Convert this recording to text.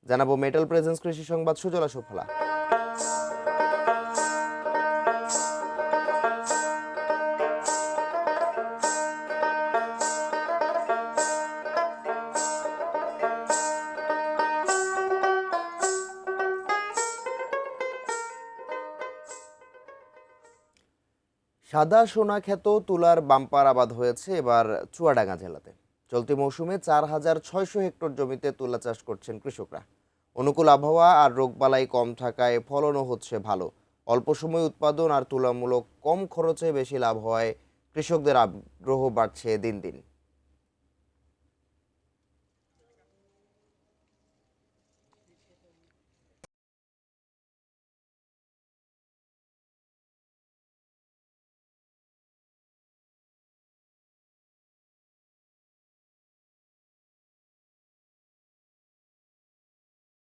জানাবো metal presence কৃষি সংবাদ সুজলা সুফলা। সাদা সোনা খ্যাত তুলার বাম্পার আবাদ হয়েছে এবার চুয়াডাঙ্গা জেলাতে। চলতি মৌসুমে 4,600 হেক্টর জমিতে তুলা চাষ করছেন কৃষকরা। অনুকূল আবহাওয়া আর রোগবালাই কম থাকায় ফলনও হচ্ছে ভালো। অল্প সময় উৎপাদন আর তুলনামূলক কম খরচে বেশি লাভ হওয়ায় কৃষকদের আগ্রহ বাড়ছে দিন দিন।